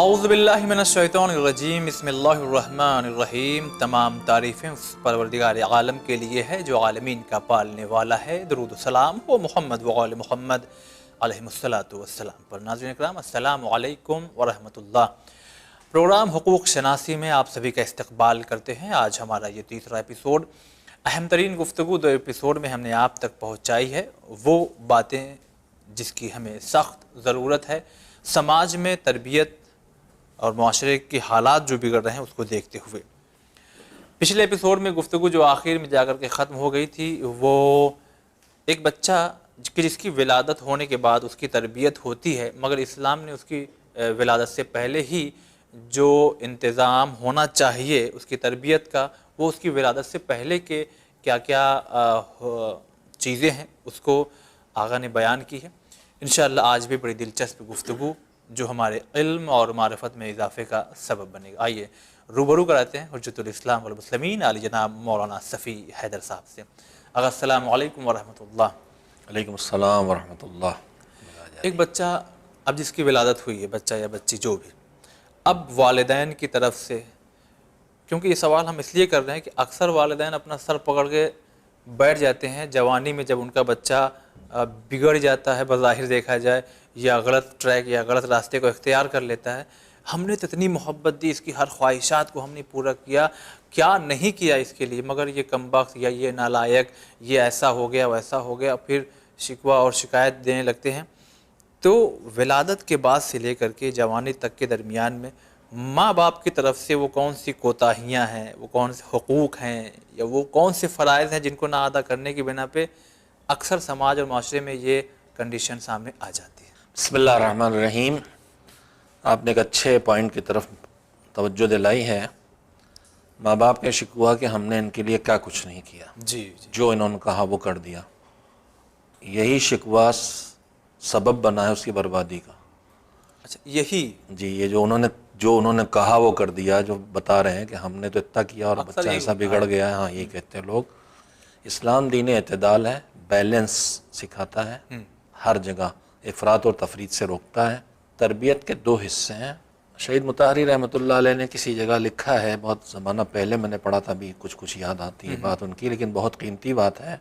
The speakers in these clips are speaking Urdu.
اعوذ باللہ من الشیطان الرجیم، بسم اللہ الرحمن الرحیم۔ تمام تعریفیں اس پروردگار عالم کے لیے ہے جو عالمین کا پالنے والا ہے۔ درود و سلام ہو محمد و آل محمد علیہ الصلاۃ والسلام پر۔ ناظرین اکرام، السلام علیکم ورحمۃ اللہ۔ پروگرام حقوق شناسی میں آپ سبھی کا استقبال کرتے ہیں۔ آج ہمارا یہ تیسرا ایپیسوڈ، اہم ترین گفتگو دو ایپیسوڈ میں ہم نے آپ تک پہنچائی ہے، وہ باتیں جس کی ہمیں سخت ضرورت ہے سماج میں تربیت اور معاشرے کے حالات جو بگڑ رہے ہیں اس کو دیکھتے ہوئے۔ پچھلے ایپیسوڈ میں گفتگو جو آخر میں جا کر کے ختم ہو گئی تھی، وہ ایک بچہ جس کی ولادت ہونے کے بعد اس کی تربیت ہوتی ہے، مگر اسلام نے اس کی ولادت سے پہلے ہی جو انتظام ہونا چاہیے اس کی تربیت کا، وہ اس کی ولادت سے پہلے کے کیا کیا چیزیں ہیں اس کو آقا نے بیان کی ہے۔ انشاءاللہ آج بھی بڑی دلچسپ گفتگو جو ہمارے علم اور معرفت میں اضافے کا سبب بنے گا۔ آئیے روبرو کراتے ہیں حجت الاسلام والمسلمین علی جناب مولانا صفی حیدر صاحب سے۔ آقا السلام علیکم ورحمۃ اللہ۔ علیکم السلام ورحمۃ اللہ۔ ایک بچہ اب جس کی ولادت ہوئی ہے، بچہ یا بچی جو بھی، اب والدین کی طرف سے، کیونکہ یہ سوال ہم اس لیے کر رہے ہیں کہ اکثر والدین اپنا سر پکڑ کے بیٹھ جاتے ہیں جوانی میں، جب ان کا بچہ بگڑ جاتا ہے بظاہر دیکھا جائے، یا غلط ٹریک یا غلط راستے کو اختیار کر لیتا ہے۔ ہم نے تو اتنی محبت دی، اس کی ہر خواہشات کو ہم نے پورا کیا، کیا نہیں کیا اس کے لیے، مگر یہ کمبخت یا یہ نالائق، یہ ایسا ہو گیا ویسا ہو گیا، پھر شکوہ اور شکایت دینے لگتے ہیں۔ تو ولادت کے بعد سے لے کر کے جوانی تک کے درمیان میں ماں باپ کی طرف سے وہ کون سی کوتاہیاں ہیں، وہ کون سے حقوق ہیں، یا وہ کون سے فرائض ہیں جن کو نہ ادا کرنے کی بنا پہ اکثر سماج اور معاشرے میں یہ کنڈیشن سامنے آ جاتی ہے۔ بسم اللہ الرحمن الرحیم۔ آپ نے ایک اچھے پوائنٹ کی طرف توجہ دلائی ہے۔ ماں باپ کے شکوہ کہ ہم نے ان کے لیے کیا کچھ نہیں کیا، جی جو انہوں نے کہا وہ کر دیا، یہی شکوہ سبب بنا ہے اس کی بربادی کا۔ اچھا، یہی جی، یہ جو انہوں نے کہا وہ کر دیا، جو بتا رہے ہیں کہ ہم نے تو اتنا کیا اور بچہ ایسا بگڑ گیا ہے۔ ہاں، یہ کہتے ہیں لوگ۔ اسلام دین اعتدال ہے، بیلنس سکھاتا ہے، ہر جگہ افراط اور تفریط سے روکتا ہے۔ تربیت کے دو حصے ہیں۔ شہید مطہری رحمۃ اللہ علیہ نے کسی جگہ لکھا ہے، بہت زمانہ پہلے میں نے پڑھا تھا، ابھی کچھ یاد آتی ہے بات ان کی، لیکن بہت قیمتی بات ہے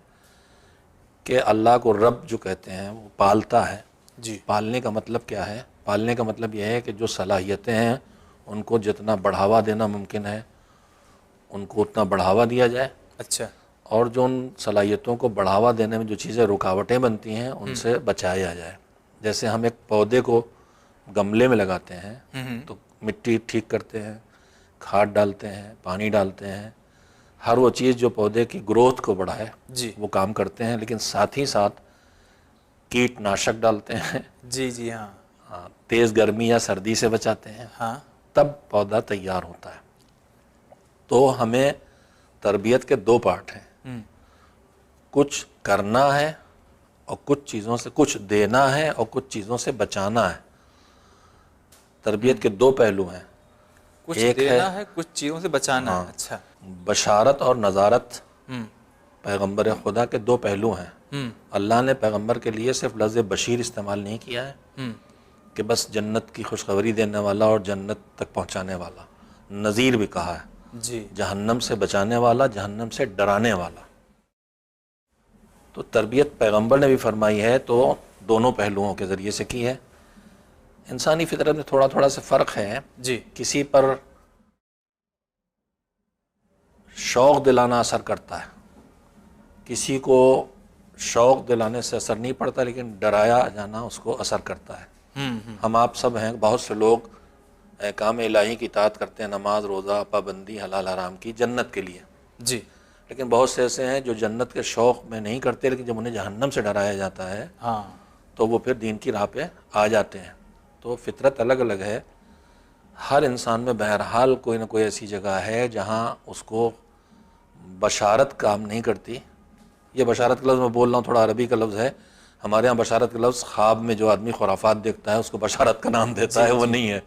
کہ اللہ کو رب جو کہتے ہیں وہ پالتا ہے۔ جی، پالنے کا مطلب کیا ہے؟ پالنے کا مطلب یہ ہے کہ جو صلاحیتیں ہیں ان کو جتنا بڑھاوا دینا ممکن ہے ان کو اتنا بڑھاوا دیا جائے، اچھا، اور جو ان صلاحیتوں کو بڑھاوا دینے میں جو چیزیں رکاوٹیں بنتی ہیں ان سے بچایا جائے۔ جیسے ہم ایک پودے کو گملے میں لگاتے ہیں تو مٹی ٹھیک کرتے ہیں، کھاد ڈالتے ہیں، پانی ڈالتے ہیں، ہر وہ چیز جو پودے کی گروتھ کو بڑھائے جی وہ کام کرتے ہیں، لیکن ساتھ ہی ساتھ کیٹ ناشک ڈالتے ہیں، جی جی، ہاں تیز گرمی یا سردی سے بچاتے ہیں، ہاں، تب پودا تیار ہوتا ہے۔ تو ہمیں تربیت کے دو پارٹ ہیں، کچھ کرنا ہے اور کچھ چیزوں سے، کچھ دینا ہے اور کچھ چیزوں سے بچانا ہے۔ تربیت کے دو پہلو ہیں، کچھ ایک دینا ہے، کچھ چیزوں سے بچانا ہے۔ اچھا، بشارت اور نذارت۔ پیغمبر خدا کے دو پہلو ہیں۔ اللہ نے پیغمبر کے لیے صرف لفظ بشیر استعمال نہیں کیا ہے کہ بس جنت کی خوشخبری دینے والا اور جنت تک پہنچانے والا، نذیر بھی کہا ہے، جی جہنم سے بچانے والا، جہنم سے ڈرانے والا۔ تو تربیت پیغمبر نے بھی فرمائی ہے تو دونوں پہلوؤں کے ذریعے سے کی ہے۔ انسانی فطرت میں تھوڑا تھوڑا سے فرق ہے، جی، کسی پر شوق دلانا اثر کرتا ہے، کسی کو شوق دلانے سے اثر نہیں پڑتا، لیکن ڈرایا جانا اس کو اثر کرتا ہے۔ ہم آپ سب ہیں، بہت سے لوگ احکام الہی کی اطاعت کرتے ہیں، نماز، روزہ، پابندی، حلال حرام کی، جنت کے لیے، جی لیکن بہت سے ایسے ہیں جو جنت کے شوق میں نہیں کرتے، لیکن جب انہیں جہنم سے ڈرایا جاتا ہے ہاں، تو وہ پھر دین کی راہ پہ آ جاتے ہیں۔ تو فطرت الگ الگ ہے، ہر انسان میں بہرحال کوئی نہ کوئی ایسی جگہ ہے جہاں اس کو بشارت کام نہیں کرتی۔ یہ بشارت کا لفظ میں بول رہا ہوں، تھوڑا عربی کا لفظ ہے، ہمارے ہاں بشارت کا لفظ خواب میں جو آدمی خرافات دیکھتا ہے اس کو بشارت کا نام دیتا ہے، وہ نہیں ہے۔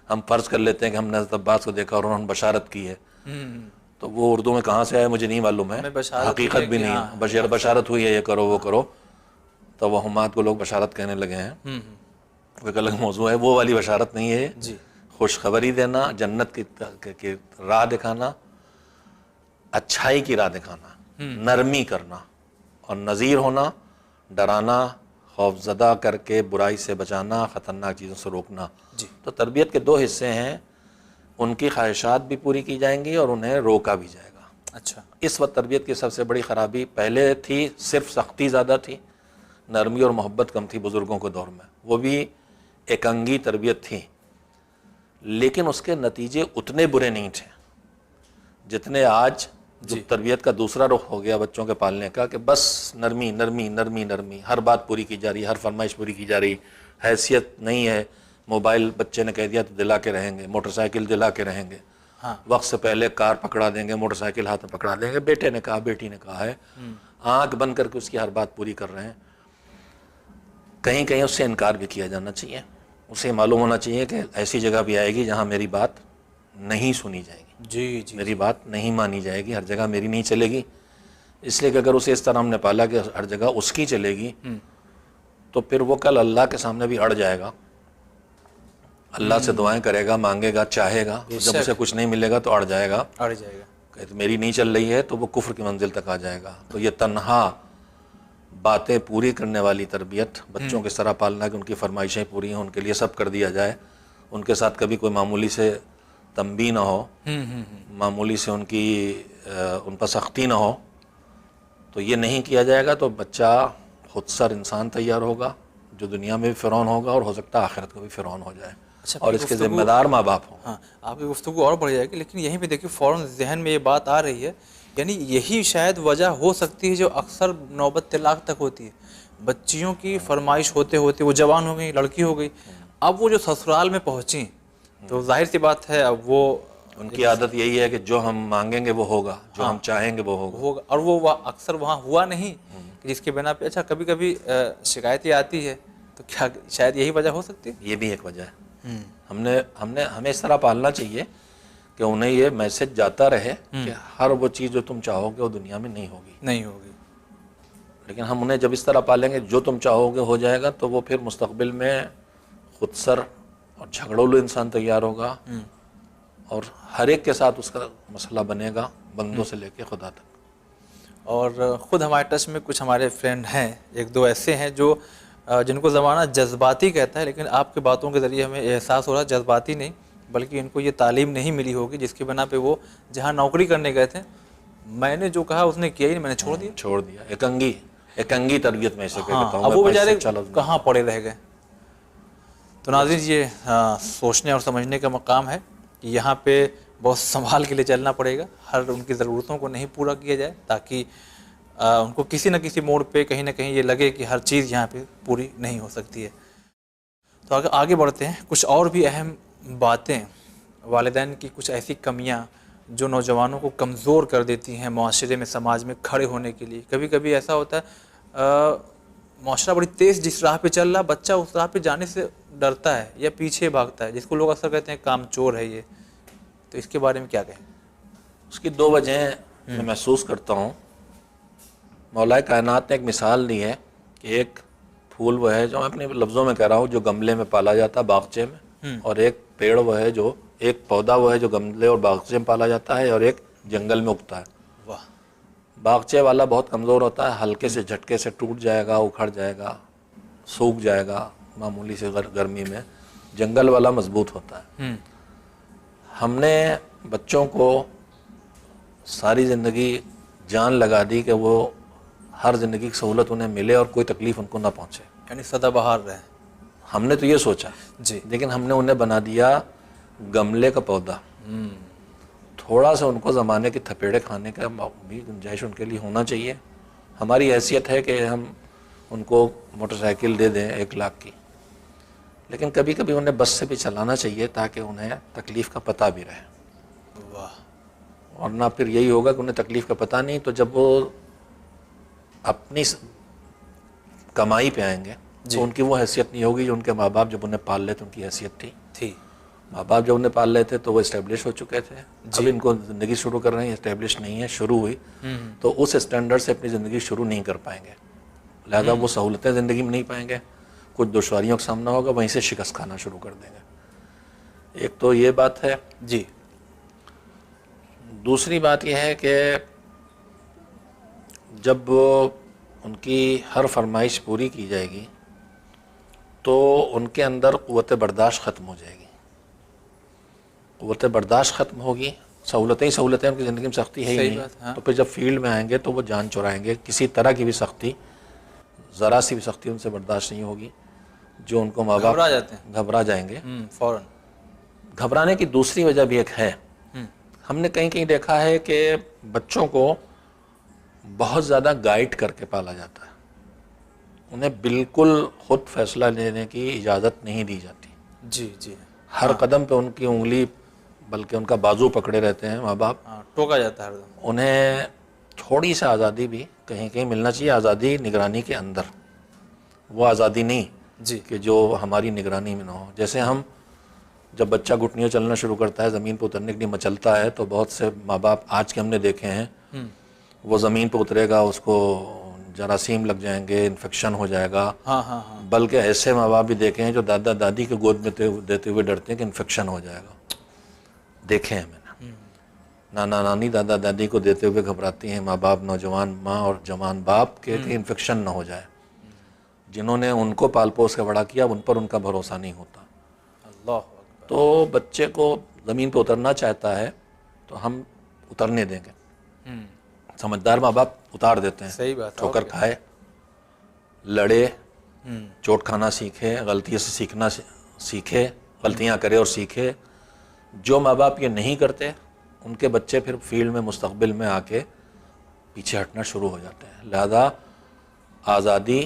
ہم فرض کر لیتے ہیں کہ ہم نے حضرت عباس کو دیکھا اور انہوں نے بشارت کی ہے، تو وہ اردو میں کہاں سے آیا مجھے نہیں معلوم ہے، حقیقت بھی نہیں ہے، بشارت ہوئی ہے یہ کرو وہ کرو، توہمات کو لوگ بشارت کہنے لگے ہیں، وہ ایک الگ موضوع ہے، وہ والی بشارت نہیں ہے، خوشخبری دینا، جنت کی راہ دکھانا، اچھائی کی راہ دکھانا، نرمی کرنا، اور نذیر ہونا، ڈرانا، خوف زدہ کر کے برائی سے بچانا، خطرناک چیزوں سے روکنا۔ جی تو تربیت کے دو حصے ہیں، ان کی خواہشات بھی پوری کی جائیں گی اور انہیں روکا بھی جائے گا۔ اچھا، اس وقت تربیت کی سب سے بڑی خرابی پہلے تھی، صرف سختی زیادہ تھی، نرمی اور محبت کم تھی بزرگوں کے دور میں، وہ بھی ایک انگی تربیت تھی، لیکن اس کے نتیجے اتنے برے نہیں تھے جتنے آج جو تربیت کا دوسرا رخ ہو گیا بچوں کے پالنے کا، کہ بس نرمی نرمی نرمی نرمی، ہر بات پوری کی جا رہی، ہر فرمائش پوری کی جا رہی، حیثیت نہیں ہے، موبائل بچے نے کہہ دیا تو دلا کے رہیں گے، موٹر سائیکل دلا کے رہیں گے، وقت سے پہلے کار پکڑا دیں گے، موٹر سائیکل ہاتھ میں پکڑا دیں گے، بیٹے نے کہا بیٹی نے کہا ہے، آنکھ بند کر کے اس کی ہر بات پوری کر رہے ہیں۔ کہیں کہیں اس سے انکار بھی کیا جانا چاہیے، اسے معلوم ہونا چاہیے کہ ایسی جگہ بھی آئے گی جہاں میری بات نہیں سنی جائے گی، جی جی، میری بات نہیں مانی جائے گی، ہر جگہ میری نہیں چلے گی، اس لیے کہ اگر اسے اس طرح ہم نے پالا کہ ہر جگہ اس کی چلے گی تو پھر وہ کل اللہ کے سامنے بھی اڑ جائے گا، اللہ سے دعائیں کرے گا، مانگے گا، چاہے گا، جب اسے کچھ نہیں ملے گا تو اڑ جائے گا، اڑ جائے گا، کہ میری نہیں چل رہی ہے تو وہ کفر کی منزل تک آ جائے گا۔ تو یہ تنہا باتیں پوری کرنے والی تربیت، بچوں کے طرح پالنا کہ ان کی فرمائشیں پوری ہیں، ان کے لیے سب کر دیا جائے، ان کے ساتھ کبھی کوئی معمولی سے تنبیہ نہ ہو، معمولی سے ان پر سختی نہ ہو، تو یہ نہیں کیا جائے گا تو بچہ خود سر انسان تیار ہوگا جو دنیا میں بھی فرعون ہوگا اور ہو سکتا ہے آخرت کو بھی فرعون ہو جائے، اور اس کے ذمہ دار ماں باپ ہوں۔ ہاں، آپ کی گفتگو اور بڑھ جائے گی، لیکن یہیں پہ دیکھیے فوراً ذہن میں یہ بات آ رہی ہے، یعنی یہی شاید وجہ ہو سکتی ہے جو اکثر نوبت طلاق تک ہوتی ہے۔ بچیوں کی فرمائش ہوتے ہوتے وہ جوان ہو گئی، لڑکی ہو گئی، اب وہ جو سسرال میں پہنچیں تو ظاہر سی بات ہے اب وہ ان کی عادت یہی ہے کہ جو ہم مانگیں گے وہ ہوگا، جو ہم چاہیں گے وہ ہوگا، اور وہ اکثر وہاں ہوا نہیں، کہ جس کے بنا پہ اچھا کبھی کبھی شکایتیں آتی ہے، تو کیا شاید یہی وجہ ہو سکتی ہے؟ یہ بھی ایک وجہ ہے۔ ہمیں اس طرح پالنا چاہیے کہ انہیں یہ میسج جاتا رہے کہ ہر وہ چیز جو تم چاہو گے وہ دنیا میں نہیں ہوگی، لیکن ہم انہیں جب اس طرح پالیں گے جو تم چاہو گے ہو جائے گا، تو وہ پھر مستقبل میں خود سر اور جھگڑولو انسان تیار ہوگا، اور ہر ایک کے ساتھ اس کا مسئلہ بنے گا، بندوں سے لے کے خدا تک۔ اور خود ہمارے ٹچ میں کچھ ہمارے فرینڈ ہیں، ایک دو ایسے ہیں جو جن کو زمانہ جذباتی کہتا ہے، لیکن آپ کے باتوں کے ذریعے ہمیں احساس ہو رہا ہے جذباتی نہیں، بلکہ ان کو یہ تعلیم نہیں ملی ہوگی جس کی بنا پہ وہ جہاں نوکری کرنے گئے تھے، میں نے جو کہا اس نے کیا ہی نہیں، میں نے چھوڑ دیا، ایک انگی تربیت میں اسے کہتا ہوں، اب وہ بیچارے کہاں پڑے رہ گئے۔ تو ناظرین یہ سوچنے اور سمجھنے کا مقام ہے کہ یہاں پہ بہت سنبھال کے لیے چلنا پڑے گا، ہر ان کی ضرورتوں کو نہیں پورا کیا جائے، تاکہ ان کو کسی نہ کسی موڑ پہ کہیں نہ کہیں یہ لگے کہ ہر چیز یہاں پہ پوری نہیں ہو سکتی ہے۔ تو اگر آگے بڑھتے ہیں، کچھ اور بھی اہم باتیں، والدین کی کچھ ایسی کمیاں جو نوجوانوں کو کمزور کر دیتی ہیں معاشرے میں، سماج میں کھڑے ہونے کے لیے۔ کبھی کبھی ایسا ہوتا ہے معاشرہ بڑی تیز جس راہ پہ چل رہا، بچہ اس راہ پہ جانے سے ڈرتا ہے یا پیچھے بھاگتا ہے، جس کو لوگ اکثر کہتے ہیں کام چور ہے یہ، تو اس کے بارے میں کیا کہیں؟ اس کی دو وجہیں میں محسوس کرتا ہوں۔ مولا کائنات نے ایک مثال دی ہے کہ ایک پھول وہ ہے جو میں اپنے لفظوں میں کہہ رہا ہوں جو گملے میں پالا جاتا ہے باغچے میں، اور ایک پیڑ وہ ہے جو ایک پودا وہ ہے جو گملے اور باغچے میں پالا جاتا ہے، اور ایک جنگل میں اگتا ہے۔ واہ، باغچے والا بہت کمزور ہوتا ہے، ہلکے سے جھٹکے سے ٹوٹ جائے گا، اکھڑ جائے گا، سوکھ جائے گا معمولی سے گرمی میں۔ جنگل والا مضبوط ہوتا ہے۔ ہم نے بچوں کو ساری زندگی جان لگا دی کہ وہ ہر زندگی کی سہولت انہیں ملے اور کوئی تکلیف ان کو نہ پہنچے، یعنی سدا بہار رہے۔ ہم نے تو یہ سوچا جی، لیکن ہم نے انہیں بنا دیا گملے کا پودا۔ تھوڑا سا ان کو زمانے کے تھپیڑے کھانے کا بھی گنجائش ان کے لیے ہونا چاہیے۔ ہماری حیثیت ہے کہ ہم ان کو موٹر سائیکل دے دیں 1 لاکھ کی، لیکن کبھی کبھی انہیں بس سے بھی چلانا چاہیے تاکہ انہیں تکلیف کا پتہ بھی رہے، واہ، ورنہ پھر یہی ہوگا کہ انہیں تکلیف کا پتہ نہیں، تو جب وہ اپنی کمائی پہ آئیں گے تو ان کی وہ حیثیت نہیں ہوگی جو ان کے ماں باپ جب انہیں پال لیتے ان کی حیثیت تھی۔ ماں باپ جب انہیں پال رہے تھے تو وہ اسٹیبلش ہو چکے تھے، اب ان کو زندگی شروع کر رہے ہیں، اسٹیبلش نہیں ہے، شروع ہوئی، تو اس اسٹینڈرڈ سے اپنی زندگی شروع نہیں کر پائیں گے، لہذا وہ سہولتیں زندگی میں نہیں پائیں گے، کچھ دشواریوں کا سامنا ہوگا، وہیں سے شکست کھانا شروع کر دیں گے۔ ایک تو یہ بات ہے. جی. دوسری بات یہ ہے کہ جب ان کی ہر فرمائش پوری کی جائے گی تو ان کے اندر قوت برداشت ختم ہو جائے گی. قوت برداشت ختم ہوگی، سہولتیں ان کی زندگی میں سختی ہے ہی صحیح نہیں. بات. ہاں. تو پھر جب فیلڈ میں آئیں گے تو وہ جان چرائیں گے. کسی طرح کی بھی سختی، ذرا سی بھی سختی ان سے برداشت نہیں ہوگی. جو ان کو ماں باپ گھبرا جاتے ہیں. گھبرا جائیں گے. فوراً. گھبرانے کی دوسری وجہ بھی ایک ہے. ہم نے کہیں کہیں دیکھا ہے کہ بچوں کو بہت زیادہ گائیڈ کر کے پالا جاتا ہے. انہیں بالکل خود فیصلہ لینے کی اجازت نہیں دی جاتی. جی جی. ہر قدم پہ ان کی انگلی بلکہ ان کا بازو پکڑے رہتے ہیں ماں باپ. ہاں، ٹوکا جاتا ہے ہر دم. انہیں تھوڑی سی آزادی بھی کہیں کہیں ملنا چاہیے. آزادی نگرانی کے اندر، وہ آزادی نہیں جی. کہ جو ہماری نگرانی میں نہ ہو. جیسے ہم جب بچہ گھٹنیوں چلنا شروع کرتا ہے، زمین پہ اترنے کے لیے مچلتا ہے، تو بہت سے ماں باپ آج کے ہم نے دیکھے ہیں وہ زمین پہ اترے گا، اس کو جراثیم لگ جائیں گے، انفیکشن ہو جائے گا. ہاں ہاں ہاں. بلکہ ایسے ماں باپ بھی دیکھے ہیں جو دادا دادی کے گود میں دیتے ہوئے ڈرتے ہیں کہ انفیکشن ہو جائے گا. دیکھے ہیں میں نے. نانا نانی دادا دادی کو دیتے ہوئے گھبراتی ہیں ماں باپ، نوجوان ماں اور جوان باپ کے کہ انفیکشن نہ ہو جائے. جنہوں نے ان کو پال پوس کے بڑا کیا ان پر ان کا بھروسہ نہیں ہوتا. اللہ اکبر. تو بچے کو زمین پہ اترنا چاہتا ہے تو ہم اترنے دیں گے. سمجھدار ماں باپ اتار دیتے ہیں. صحیح بات. ٹھوکر کھائے، لڑے، چوٹ کھانا سیکھے، غلطی سے سیکھنا سیکھے، غلطیاں کرے اور سیکھے. جو ماں باپ یہ نہیں کرتے ان کے بچے پھر فیلڈ میں مستقبل میں آ کے پیچھے ہٹنا شروع ہو جاتے ہیں. لہذا آزادی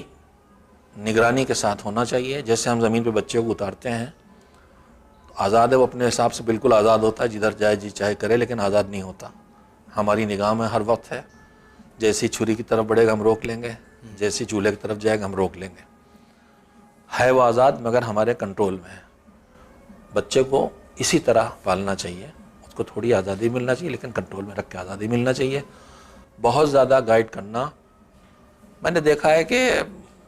نگرانی کے ساتھ ہونا چاہیے. جیسے ہم زمین پہ بچے کو اتارتے ہیں، آزاد ہے، وہ اپنے حساب سے بالکل آزاد ہوتا ہے، جدھر جائے جی چاہے کرے، لیکن آزاد نہیں ہوتا. ہماری نگاہ میں ہر وقت ہے. جیسی چھری کی طرف بڑھے گا ہم روک لیں گے، جیسی چولہے کی طرف جائے گا ہم روک لیں گے. ہے وہ آزاد مگر ہمارے کنٹرول میں ہے. بچے کو اسی طرح پالنا چاہیے. اس کو تھوڑی آزادی ملنا چاہیے لیکن کنٹرول میں رکھ کے آزادی ملنا چاہیے. بہت زیادہ گائیڈ کرنا، میں نے دیکھا ہے کہ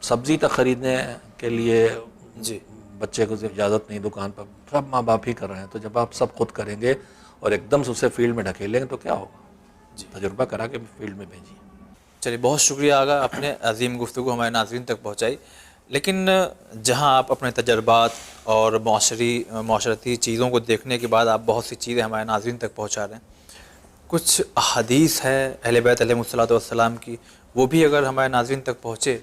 سبزی تک خریدنے کے لیے جی. بچے کو اجازت نہیں دکان پر، سب ماں باپ ہی کر رہے ہیں. تو جب آپ سب خود کریں گے اور ایک دم سے اسے فیلڈ میں ڈھکیلیں گے تو کیا ہوگا؟ جی. تجربہ کرا کے فیلڈ میں بھیجیے. چلیے، بہت شکریہ آغا، اپنے عظیم گفتگو ہمارے ناظرین تک پہنچائی. لیکن جہاں آپ اپنے تجربات اور معاشرتی چیزوں کو دیکھنے کے بعد آپ بہت سی چیزیں ہمارے ناظرین تک پہنچا رہے ہیں، کچھ احادیث ہے اہل بیت علیہ الصلوۃ والسلام کی، وہ بھی اگر ہمارے ناظرین تک پہنچے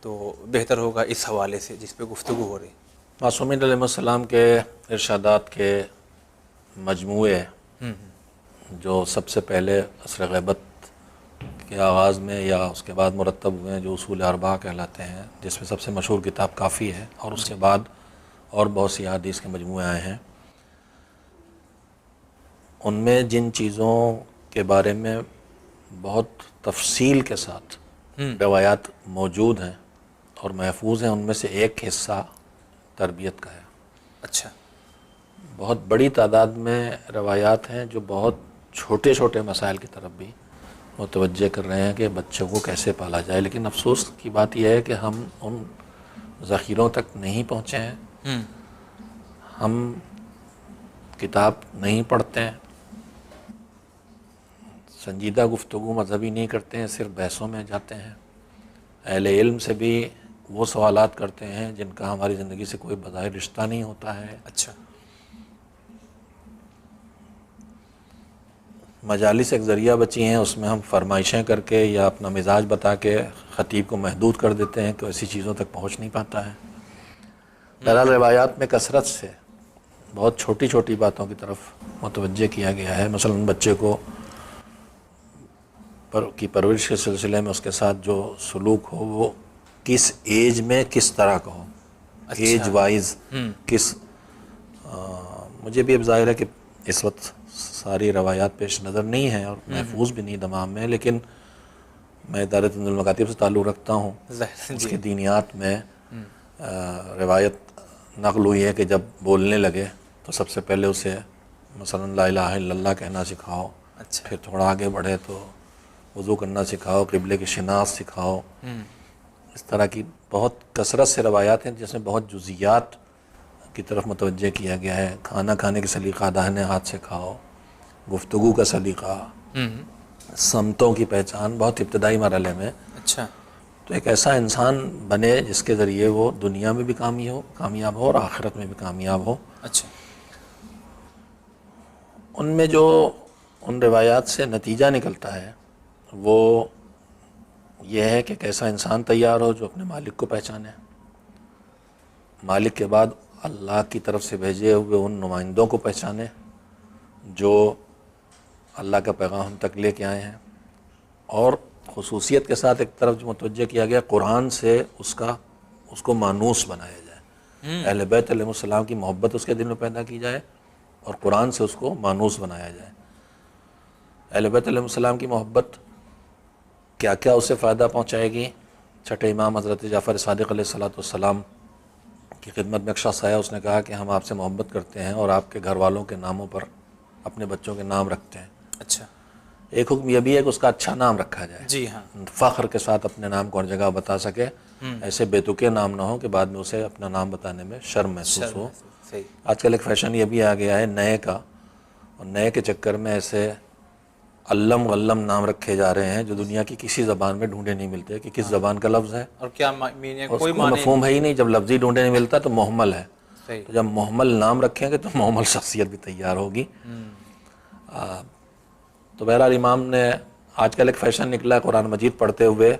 تو بہتر ہوگا اس حوالے سے جس پہ گفتگو ہو رہی. معصومین علیہ السلام کے ارشادات کے مجموعے جو سب سے پہلے عصر غیبت کے آغاز میں یا اس کے بعد مرتب ہوئے ہیں، جو اصول اربعہ کہلاتے ہیں، جس میں سب سے مشہور کتاب کافی ہے، اور اس کے بعد اور بہت سی احادیث کے مجموعے آئے ہیں. ان میں جن چیزوں کے بارے میں بہت تفصیل کے ساتھ روایات موجود ہیں اور محفوظ ہیں، ان میں سے ایک حصہ تربیت کا ہے. اچھا. بہت بڑی تعداد میں روایات ہیں جو بہت چھوٹے چھوٹے مسائل کی طرف بھی متوجہ کر رہے ہیں کہ بچوں کو کیسے پالا جائے. لیکن افسوس کی بات یہ ہے کہ ہم ان ذخیروں تک نہیں پہنچے ہیں. ہم کتاب نہیں پڑھتے ہیں، سنجیدہ گفتگو مذہبی نہیں کرتے ہیں، صرف بحثوں میں جاتے ہیں. اہل علم سے بھی وہ سوالات کرتے ہیں جن کا ہماری زندگی سے کوئی بظاہر رشتہ نہیں ہوتا ہے. اچھا. مجالس ایک ذریعہ بچی ہیں، اس میں ہم فرمائشیں کر کے یا اپنا مزاج بتا کے خطیب کو محدود کر دیتے ہیں کہ ایسی چیزوں تک پہنچ نہیں پاتا ہے. بہرحال روایات میں کثرت سے بہت چھوٹی چھوٹی باتوں کی طرف متوجہ کیا گیا ہے. مثلا بچے کو کی پرورش کے سلسلے میں اس کے ساتھ جو سلوک ہو وہ کس ایج میں کس طرح کا ہو، ایج وائز کس. مجھے بھی اب ظاہر ہے کہ اس وقت ساری روایات پیش نظر نہیں ہیں اور محفوظ بھی نہیں دماغ میں، لیکن میں ادارہ تنظیم المکاتب سے تعلق رکھتا ہوں. اس کے دینیات میں روایت نقل ہوئی ہے کہ جب بولنے لگے تو سب سے پہلے اسے مثلا لا الہ الا اللہ کہنا سکھاؤ. اچھا. پھر تھوڑا آگے بڑھے تو وضو کرنا سکھاؤ، قبلے کی شناخت سکھاؤ. اس طرح کی بہت کثرت سے روایات ہیں جس میں بہت جزیات کی طرف متوجہ کیا گیا ہے. کھانا کھانے کا سلیقہ داہنے ہاتھ سے کھاؤ، گفتگو کا سلیقہ، سمتوں کی پہچان بہت ابتدائی مرحلے میں. اچھا. تو ایک ایسا انسان بنے جس کے ذریعے وہ دنیا میں بھی کامیاب ہو اور آخرت میں بھی کامیاب ہو. اچھا. ان میں جو ان روایات سے نتیجہ نکلتا ہے وہ یہ ہے کہ ایسا انسان تیار ہو جو اپنے مالک کو پہچانے، مالک کے بعد اللہ کی طرف سے بھیجے ہوئے ان نمائندوں کو پہچانے جو اللہ کا پیغام ہم تک لے کے آئے ہیں، اور خصوصیت کے ساتھ ایک طرف جو متوجہ کیا گیا قرآن سے اس کو مانوس بنایا جائے. اہل بیت علیہ السلام کی محبت اس کے دل میں پیدا کی جائے اور قرآن سے اس کو مانوس بنایا جائے. اہل بیت علیہ السلام کی محبت کیا کیا اسے فائدہ پہنچائے گی؟ چھٹے امام حضرت جعفر صادق علیہ السلام کی خدمت میں ایک شخص آیا، اس نے کہا کہ ہم آپ سے محبت کرتے ہیں اور آپ کے گھر والوں کے ناموں پر اپنے بچوں کے نام رکھتے ہیں. اچھا. ایک حکم یہ بھی ہے کہ اس کا اچھا نام رکھا جائے. جی ہاں. فخر کے ساتھ اپنے نام کو ہر جگہ بتا سکے، ایسے بے تکے نام نہ ہو کہ بعد میں اسے اپنا نام بتانے میں شرم محسوس ہو. صحیح. آج کل ایک فیشن یہ بھی آ گیا ہے نئے کا، اور نئے کے چکر میں ایسے علم غلم نام رکھے جا رہے ہیں جو دنیا کی کسی زبان میں ڈھونڈے نہیں ملتے کہ کس زبان کا لفظ ہے اور کیا میننگ، اور کوئی اس کو معنی مفہوم ہے ہی نہیں. جب لفظ ہی ڈھونڈے نہیں ملتا تو محمل ہے. صحیح. تو جب محمل نام رکھیں گے تو محمل شخصیت بھی تیار ہوگی. تو بہرحال امام نے آج کل ایک فیشن نکلا ہے قرآن مجید پڑھتے ہوئے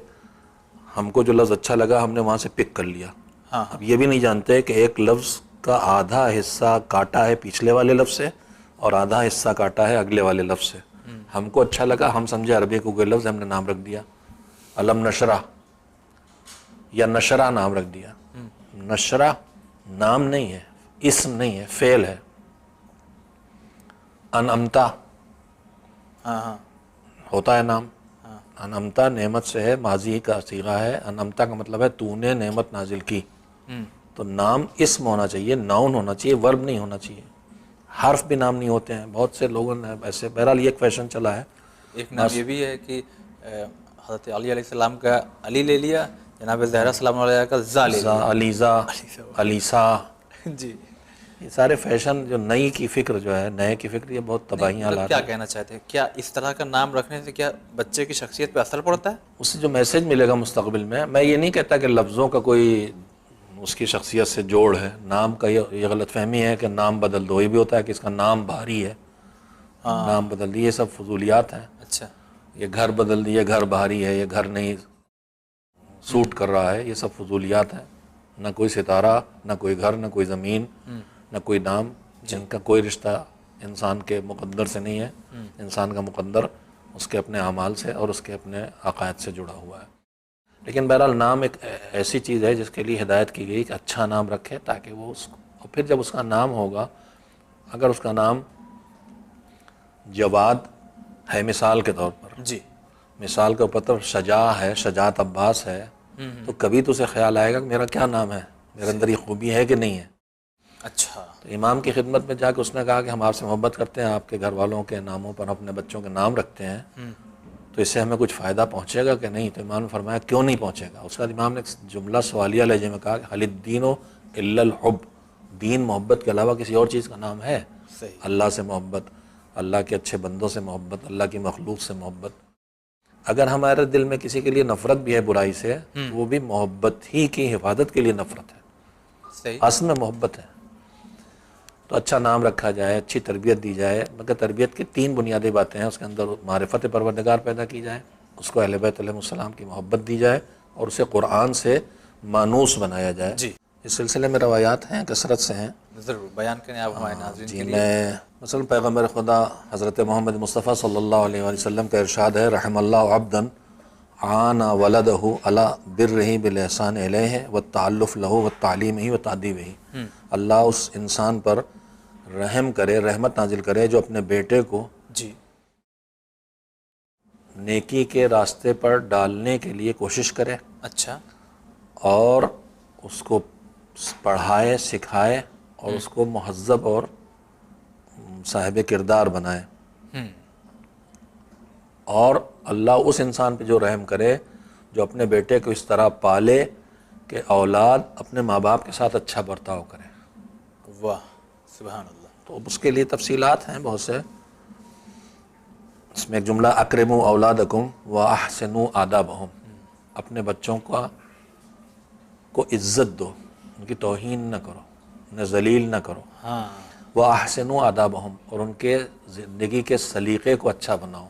ہم کو جو لفظ اچھا لگا ہم نے وہاں سے پک کر لیا. اب یہ بھی نہیں جانتے کہ ایک لفظ کا آدھا حصہ کاٹا ہے پچھلے والے لفظ سے اور آدھا حصہ کاٹا ہے اگلے والے لفظ سے. ہم کو اچھا لگا، ہم سمجھے عربی کو کوئی لفظ، ہم نے نام رکھ دیا علم نشرہ یا نشرہ نام رکھ دیا. نشرہ نام نہیں ہے، اسم نہیں ہے، فعل ہے. انعمتا ہوتا ہے نام. انعمتا نعمت سے ہے، ماضی کا صیغہ ہے. انعمتا کا مطلب ہے تو نے نعمت نازل کی. تو نام اسم ہونا چاہیے، ناؤن ہونا چاہیے، ورب نہیں ہونا چاہیے. حرف بھی نام نہیں ہوتے ہیں. بہت سے لوگوں نے ایسے، بہرحال یہ ایک فیشن چلا ہے. ایک نام یہ بھی ہے کہ حضرت علی علیہ السلام کا علی لے لیا، جناب زہرا سلام علیہ کا زا لے لیا. علیزا، علیسا. جی. یہ سارے فیشن جو نئی کی فکر جو ہے، نئے کی فکر، یہ بہت تباہیاں لاتا ہے. کیا کہنا چاہتے ہیں؟ کیا اس طرح کا نام رکھنے سے کیا بچے کی شخصیت پہ اثر پڑتا ہے؟ اس سے جو میسج ملے گا مستقبل میں یہ نہیں کہتا کہ لفظوں کا کوئی اس کی شخصیت سے جوڑ ہے. نام کا یہ غلط فہمی ہے کہ نام بدل دو. یہ بھی ہوتا ہے کہ اس کا نام بھاری ہے، نام بدل دی. یہ سب فضولیات ہیں. اچھا. یہ گھر بدل دی، یہ گھر بھاری ہے، یہ گھر نہیں سوٹ کر رہا ہے. یہ سب فضولیات ہیں. نہ کوئی ستارہ، نہ کوئی گھر، نہ کوئی زمین، نہ کوئی نام، جن کا کوئی رشتہ انسان کے مقدر سے نہیں ہے. انسان کا مقدر اس کے اپنے اعمال سے اور اس کے اپنے عقائد سے جڑا ہوا ہے. لیکن بہرحال نام ایک ایسی چیز ہے جس کے لیے ہدایت کی گئی کہ اچھا نام رکھے تاکہ وہ اور پھر جب اس کا نام ہوگا، اگر اس کا نام جواد ہے مثال کے طور پر، جی، مثال کے اوپر شجاع ہے، شجاعت عباس ہے، تو کبھی تو اسے خیال آئے گا کہ میرا کیا نام ہے، میرے اندر یہ خوبی ہے کہ نہیں ہے. اچھا. تو امام کی خدمت میں جا کے اس نے کہا کہ ہم آپ سے محبت کرتے ہیں، آپ کے گھر والوں کے ناموں پر اپنے بچوں کے نام رکھتے ہیں، تو اس سے ہمیں کچھ فائدہ پہنچے گا کہ نہیں؟ تو امام نے فرمایا کیوں نہیں پہنچے گا. اس کا امام نے ایک جملہ سوالیہ لہجے میں کہا کہ حل الدین الا الحب، دین محبت کے علاوہ کسی اور چیز کا نام ہے؟ صحیح. اللہ سے محبت، اللہ کے اچھے بندوں سے محبت، اللہ کی مخلوق سے محبت. اگر ہمارے دل میں کسی کے لیے نفرت بھی ہے برائی سے، تو وہ بھی محبت ہی کی حفاظت کے لیے نفرت ہے، صحیح. اصل میں محبت ہے. تو اچھا نام رکھا جائے، اچھی تربیت دی جائے. مگر تربیت کی 3 بنیادی باتیں ہیں. اس کے اندر معرفت پروردگار پیدا کی جائے، اس کو اہل بیت علیہ السلام کی محبت دی جائے، اور اسے قرآن سے مانوس بنایا جائے. جی. اس سلسلے میں روایات ہیں، کثرت سے ہیں. ضرور بیان کریں آپ ہمارے ناظرین کے لیے. میں مثلا پیغمبر خدا حضرت محمد مصطفیٰ صلی اللہ علیہ وآلہ وسلم کا ارشاد ہے، رحم اللہ عبدا عان ولدہ علی برہ بالاحسان الیہ والتعلف لہ والتعلیم والتأدیبہ. اللہ اس انسان پر رحم کرے، رحمت نازل کرے جو اپنے بیٹے کو جی نیکی کے راستے پر ڈالنے کے لیے کوشش کرے، اچھا، اور اس کو پڑھائے، سکھائے، اور اس کو مہذب اور صاحب کردار بنائے. اور اللہ اس انسان پہ جو رحم کرے جو اپنے بیٹے کو اس طرح پالے کہ اولاد اپنے ماں باپ کے ساتھ اچھا برتاؤ کرے. واہ سبحان اللہ. تو اس کے لیے تفصیلات ہیں بہت سے. اس میں ایک جملہ اکرموا اولادکم واحسنوا آدابہم، اپنے بچوں کو عزت دو، ان کی توہین نہ کرو، انہیں ذلیل نہ کرو. ہاں واحسنوا آدابہم، اور ان کے زندگی کے سلیقے کو اچھا بناؤ.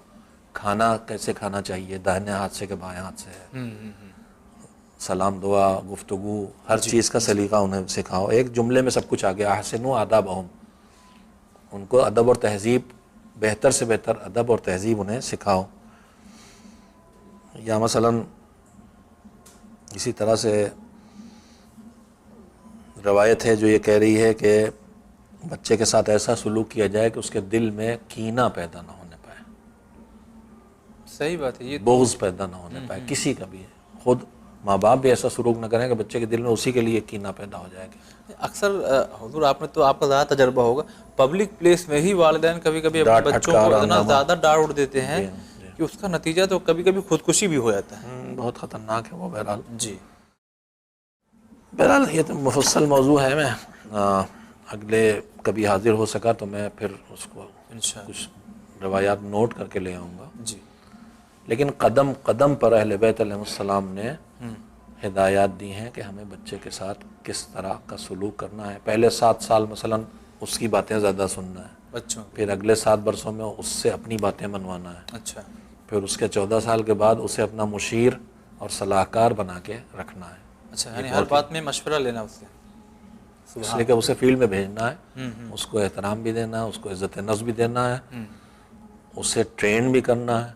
کھانا کیسے کھانا چاہیے، داہنے ہاتھ سے کہ بائیں ہاتھ سے، سلام دعا، گفتگو، ہر چیز کا سلیقہ انہیں سکھاؤ. ایک جملے میں سب کچھ آ گیا. احسنوا آدابہم، ان کو ادب اور تہذیب، بہتر سے بہتر ادب اور تہذیب انہیں سکھاؤ. یا مثلاً اسی طرح سے روایت ہے جو یہ کہہ رہی ہے کہ بچے کے ساتھ ایسا سلوک کیا جائے کہ اس کے دل میں کینہ پیدا نہ ہونے پائے، صحیح بات ہے. یہ بغض پیدا نہ ہونے پائے کسی کا بھی. خود ماں باپ بھی ایسا سلوک نہ کریں کہ بچے کے دل میں اسی کے لیے کینہ پیدا ہو جائے گا. اکثر حضور آپ کا زیادہ تجربہ ہوگا، پبلک پلیس میں ہی والدین کبھی کبھی اپنے بچوں کو اتنا زیادہ ڈانٹ اڑ دیتے ہیں کہ اس کا نتیجہ تو کبھی کبھی خودکشی بھی ہو جاتا ہے. بہت خطرناک ہے وہ. بہرحال جی یہ تو مفصل موضوع ہے. میں اگلے کبھی حاضر ہو سکا تو میں پھر اس کو انشاءاللہ. کچھ روایات نوٹ کر کے لے آؤں گا. جی لیکن قدم قدم پر اہل بیت علیہ السلام نے ہدایات دی ہیں کہ ہمیں بچے کے ساتھ کس طرح کا سلوک کرنا ہے. پہلے 7 سال مثلاً اس کی باتیں زیادہ سننا ہے، بچوں پھر اگلے 7 برسوں میں اس سے اپنی باتیں منوانا ہے، اچھا پھر اس کے 14 سال کے بعد اسے اپنا مشیر اور صلاح کار بنا کے رکھنا ہے. اچھا، یعنی ہر بات میں مشورہ لینا اس سے. اس لیے کہ اسے فیلڈ میں بھیجنا ہے، اس کو احترام بھی دینا ہے، اس کو عزت نفس بھی دینا ہے، اسے ٹرین بھی کرنا ہے.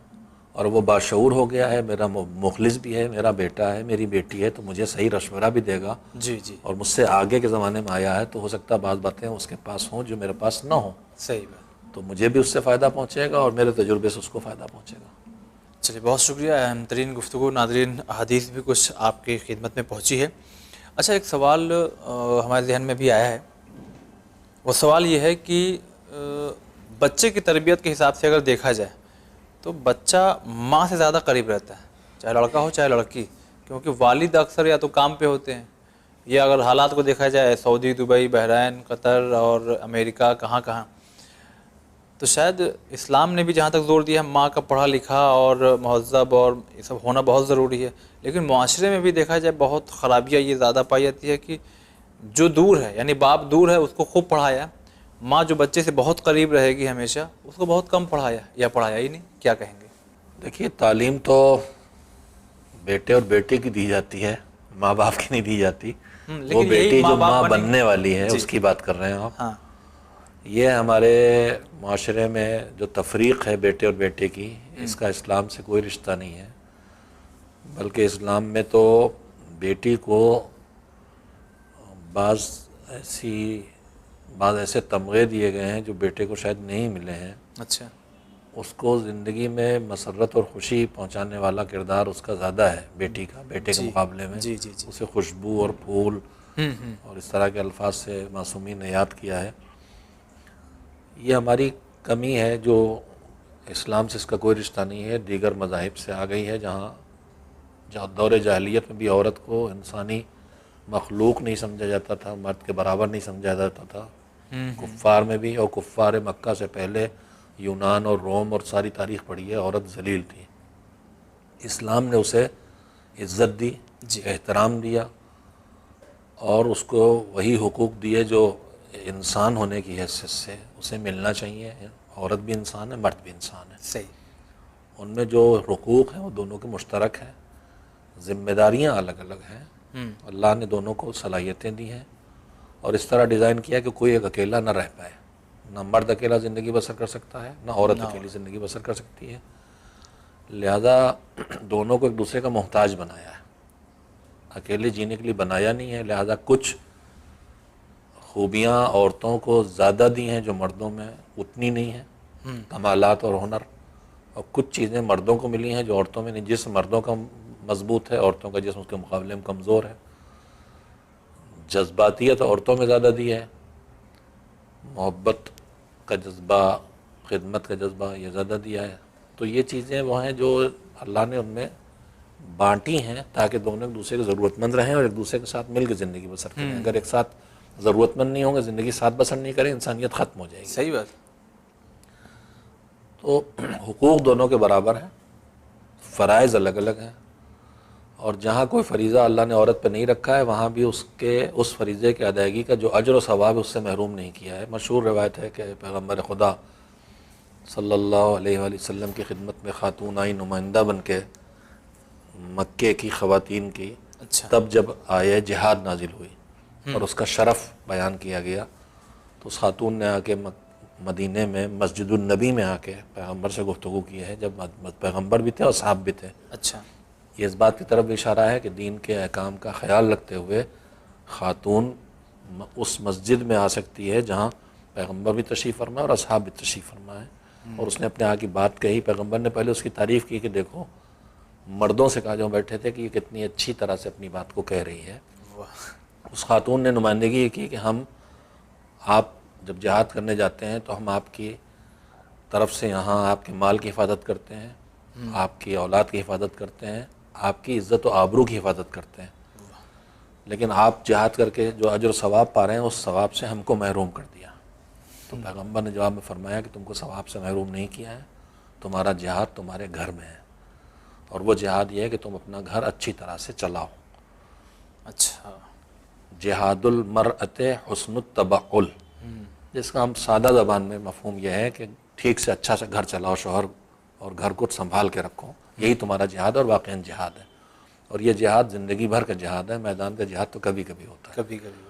اور وہ باشعور ہو گیا ہے، میرا مخلص بھی ہے، میرا بیٹا ہے، میری بیٹی ہے، تو مجھے صحیح مشورہ بھی دے گا. جی جی اور مجھ سے آگے کے زمانے میں آیا ہے تو ہو سکتا ہے بعض باتیں اس کے پاس ہوں جو میرے پاس نہ ہوں، صحیح بات. تو مجھے بھی اس سے فائدہ پہنچے گا اور میرے تجربے سے اس کو فائدہ پہنچے گا. چلیے بہت شکریہ. اہم ترین گفتگو. ناظرین احادیث بھی کچھ آپ کی خدمت میں پہنچی ہے. اچھا، ایک سوال ہمارے ذہن میں بھی آیا ہے. وہ سوال یہ ہے کہ بچے کی تربیت کے حساب سے اگر دیکھا جائے تو بچہ ماں سے زیادہ قریب رہتا ہے، چاہے لڑکا ہو چاہے لڑکی، کیونکہ والد اکثر یا تو کام پہ ہوتے ہیں، یا اگر حالات کو دیکھا جائے سعودی، دبئی، بحرین، قطر اور امریکہ، کہاں کہاں. تو شاید اسلام نے بھی جہاں تک زور دیا ہے ماں کا پڑھا لکھا اور مہذب اور یہ سب ہونا بہت ضروری ہے، لیکن معاشرے میں بھی دیکھا جائے بہت خرابیاں یہ زیادہ پائی جاتی ہے کہ جو دور ہے، یعنی باپ دور ہے، اس کو خوب پڑھایا، ماں جو بچے سے بہت قریب رہے گی ہمیشہ، اس کو بہت کم پڑھایا یا پڑھایا ہی نہیں. کیا کہیں گے؟ دیکھیے، تعلیم تو بیٹے اور بیٹے کی دی جاتی ہے، ماں باپ کی نہیں دی جاتی. وہ بیٹی جو ماں بننے والی ہے اس کی بات کر رہے ہیں آپ. ہاں یہ ہمارے معاشرے میں جو تفریق ہے بیٹے اور بیٹے کی، اس کا اسلام سے کوئی رشتہ نہیں ہے. بلکہ اسلام میں تو بیٹی کو بعض ایسے تمغے دیے گئے ہیں جو بیٹے کو شاید نہیں ملے ہیں. اچھا. اس کو زندگی میں مسرت اور خوشی پہنچانے والا کردار اس کا زیادہ ہے بیٹی کا، بیٹے کے مقابلے میں. جی جی جی. اسے خوشبو اور پھول اور اس طرح کے الفاظ سے معصومی نے یاد کیا ہے. یہ ہماری کمی ہے جو اسلام سے اس کا کوئی رشتہ نہیں ہے، دیگر مذاہب سے آ گئی ہے. جہاں دور جاہلیت میں بھی عورت کو انسانی مخلوق نہیں سمجھا جاتا تھا، مرد کے برابر نہیں سمجھا جاتا تھا. کفار میں بھی، اور کفار مکہ سے پہلے یونان اور روم اور ساری تاریخ پڑھی ہے، عورت ذلیل تھی. اسلام نے اسے عزت دی، احترام دیا، اور اس کو وہی حقوق دیے جو انسان ہونے کی حیثیت سے اسے ملنا چاہیے. عورت بھی انسان ہے، مرد بھی انسان ہے. صحیح. ان میں جو حقوق ہیں وہ دونوں کے مشترک ہیں، ذمہ داریاں الگ الگ ہیں. اللہ نے دونوں کو صلاحیتیں دی ہیں اور اس طرح ڈیزائن کیا کہ کوئی ایک اکیلا نہ رہ پائے. نہ مرد اکیلا زندگی بسر کر سکتا ہے، نہ عورت اکیلی زندگی بسر کر سکتی ہے. لہذا دونوں کو ایک دوسرے کا محتاج بنایا ہے، اکیلے جینے کے لیے بنایا نہیں ہے. لہذا کچھ خوبیاں عورتوں کو زیادہ دی ہیں جو مردوں میں اتنی نہیں ہیں، کمالات اور ہنر. اور کچھ چیزیں مردوں کو ملی ہیں جو عورتوں میں نہیں. جسم مردوں کا مضبوط ہے، عورتوں کا جسم اس کے مقابلے میں کمزور ہے. جذباتیت عورتوں میں زیادہ دی ہے، محبت کا جذبہ، خدمت کا جذبہ یہ زیادہ دیا ہے. تو یہ چیزیں وہ ہیں جو اللہ نے ان میں بانٹی ہیں تاکہ دونوں ایک دوسرے کے ضرورت مند رہیں اور ایک دوسرے کے ساتھ مل کے زندگی بسر کریں. اگر ایک ساتھ ضرورت مند نہیں ہوں گے، زندگی ساتھ بسر نہیں کریں، انسانیت ختم ہو جائے گی۔ صحیح بات۔ تو حقوق دونوں کے برابر ہیں، فرائض الگ الگ ہیں، اور جہاں کوئی فریضہ اللہ نے عورت پہ نہیں رکھا ہے وہاں بھی اس فریضے کے ادائیگی کا جو اجر و ثواب اس سے محروم نہیں کیا ہے۔ مشہور روایت ہے کہ پیغمبر خدا صلی اللہ علیہ وآلہ وسلم کی خدمت میں خاتون آئی نمائندہ بن کے مکے کی خواتین کی، اچھا۔ تب جب آیہ جہاد نازل ہوئی اور اس کا شرف بیان کیا گیا تو اس خاتون نے آ کے مدینے میں مسجد النبی میں آ کے پیغمبر سے گفتگو کی ہے، جب پیغمبر بھی تھے اور صحابہ بھی تھے۔ اچھا۔ یہ اس بات کی طرف اشارہ ہے کہ دین کے احکام کا خیال رکھتے ہوئے خاتون اس مسجد میں آ سکتی ہے جہاں پیغمبر بھی تشریف فرما اور اصحاب بھی تشریف فرما ہے، اور اس نے اپنے آ کی بات کہی۔ پیغمبر نے پہلے اس کی تعریف کی کہ دیکھو مردوں سے کہا جو بیٹھے تھے کہ یہ کتنی اچھی طرح سے اپنی بات کو کہہ رہی ہے۔ اس خاتون نے نمائندگی یہ کی کہ آپ جب جہاد کرنے جاتے ہیں تو ہم آپ کی طرف سے یہاں آپ کے مال کی حفاظت کرتے ہیں، آپ کی اولاد کی حفاظت کرتے ہیں، آپ کی عزت و آبرو کی حفاظت کرتے ہیں، لیکن آپ جہاد کر کے جو اجر و ثواب پا رہے ہیں اس ثواب سے ہم کو محروم کر دیا۔ تو پیغمبر نے جواب میں فرمایا کہ تم کو ثواب سے محروم نہیں کیا ہے، تمہارا جہاد تمہارے گھر میں ہے، اور وہ جہاد یہ ہے کہ تم اپنا گھر اچھی طرح سے چلاؤ۔ اچھا۔ جہاد المرأۃ حسن التبعل، جس کا ہم سادہ زبان میں مفہوم یہ ہے کہ ٹھیک سے اچھا سے گھر چلاؤ، شوہر اور گھر کو سنبھال کے رکھو، یہی تمہارا جہاد اور واقعاً جہاد ہے۔ اور یہ جہاد زندگی بھر کا جہاد ہے، میدان کا جہاد تو کبھی کبھی ہوتا ہے۔ کبھی کبھی۔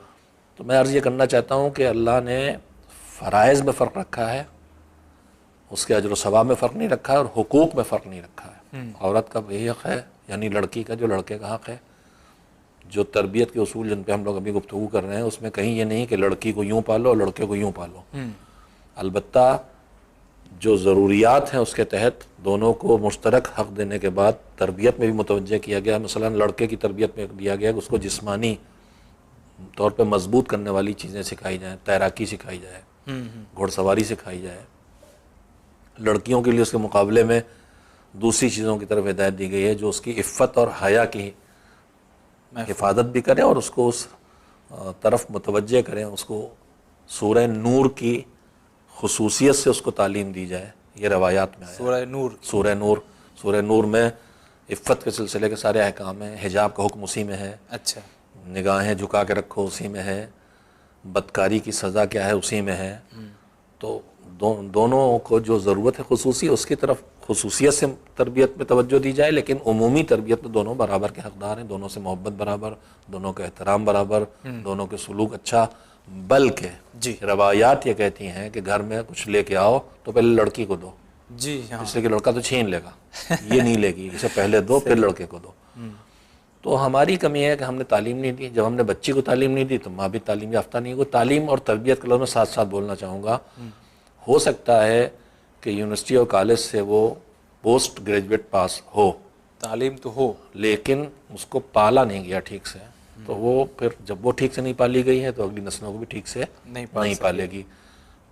تو میں عرض یہ کرنا چاہتا ہوں کہ اللہ نے فرائض میں فرق رکھا ہے، اس کے اجر و ثواب میں فرق نہیں رکھا ہے، اور حقوق میں فرق نہیں رکھا ہے۔ عورت کا وہی حق ہے، یعنی لڑکی کا جو لڑکے کا حق ہے۔ جو تربیت کے اصول جن پہ ہم لوگ ابھی گفتگو کر رہے ہیں اس میں کہیں یہ نہیں کہ لڑکی کو یوں پالو اور لڑکے کو یوں پالو، البتہ جو ضروریات ہیں اس کے تحت دونوں کو مشترک حق دینے کے بعد تربیت میں بھی متوجہ کیا گیا۔ مثلا لڑکے کی تربیت میں دیا گیا کہ اس کو جسمانی طور پہ مضبوط کرنے والی چیزیں سکھائی جائیں، تیراکی سکھائی جائے، گھوڑ سواری سکھائی جائے۔ لڑکیوں کے لیے اس کے مقابلے میں دوسری چیزوں کی طرف ہدایت دی گئی ہے جو اس کی عفت اور حیا کی حفاظت بھی کریں اور اس کو اس طرف متوجہ کریں، اس کو سورہ نور کی خصوصیت سے اس کو تعلیم دی جائے۔ یہ روایات میں آیا ہے۔ سورہ نور میں عفت کے سلسلے کے سارے احکام ہیں، حجاب کا حکم اسی میں ہے، اچھا۔ نگاہیں جھکا کے رکھو اسی میں ہے، بدکاری کی سزا کیا ہے اسی میں ہے۔ تو دونوں کو جو ضرورت ہے خصوصی اس کی طرف خصوصیت سے تربیت میں توجہ دی جائے، لیکن عمومی تربیت میں دونوں برابر کے حقدار ہیں، دونوں سے محبت برابر، دونوں کا احترام برابر، دونوں کے سلوک اچھا۔ بلکہ روایات یہ کہتی ہیں کہ گھر میں کچھ لے کے آؤ تو پہلے لڑکی کو دو، جی ہاں، اس لیے کہ لڑکا تو چھین لے گا، یہ نہیں لے گی، اسے پہلے دو پھر لڑکے کو دو۔ تو ہماری کمی ہے کہ ہم نے تعلیم نہیں دی۔ جب ہم نے بچی کو تعلیم نہیں دی تو ماں بھی تعلیم یافتہ نہیں ہوئی۔ تعلیم اور تربیت کے لفظ میں ساتھ ساتھ بولنا چاہوں گا، ہو سکتا ہے کہ یونیورسٹی اور کالج سے وہ پوسٹ گریجویٹ پاس ہو، تعلیم تو ہو، لیکن اس کو پالا نہیں گیا ٹھیک سے، تو وہ پھر جب وہ ٹھیک سے نہیں پالی گئی ہے تو اگلی نسلوں کو بھی ٹھیک سے نہیں پالے گی۔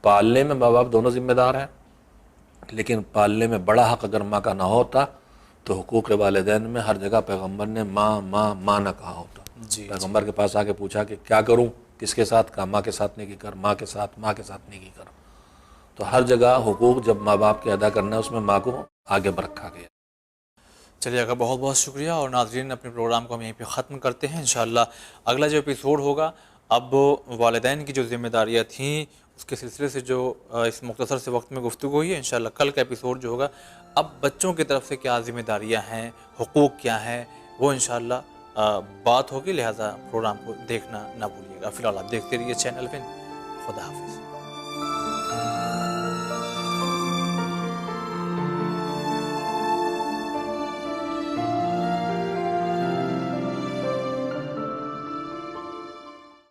پالنے میں ماں باپ دونوں ذمہ دار ہیں، لیکن پالنے میں بڑا حق اگر ماں کا نہ ہوتا تو حقوق والدین میں ہر جگہ پیغمبر نے ماں ماں ماں نہ کہا ہوتا۔ پیغمبر کے پاس آ کے پوچھا کہ کیا کروں، کس کے ساتھ؟ کہا ماں کے ساتھ نیکی کر، ماں کے ساتھ نیکی کر۔ تو ہر جگہ حقوق جب ماں باپ کے ادا کرنا ہے اس میں ماں کو آگے رکھا گیا۔ چلیے آقا بہت بہت شکریہ، اور ناظرین اپنے پروگرام کو ہم یہیں پہ ختم کرتے ہیں۔ انشاءاللہ اگلا جو ایپیسوڈ ہوگا اب والدین کی جو ذمہ داریاں تھیں اس کے سلسلے سے جو اس مختصر سے وقت میں گفتگو ہوئی ہے، انشاءاللہ کل کا ایپیسوڈ جو ہوگا اب بچوں کی طرف سے کیا ذمہ داریاں ہیں، حقوق کیا ہیں، وہ انشاءاللہ بات ہوگی، لہٰذا پروگرام کو دیکھنا نہ بھولیے گا۔ فی الحال آپ دیکھتے رہیے چینل پہ۔ خدا حافظ۔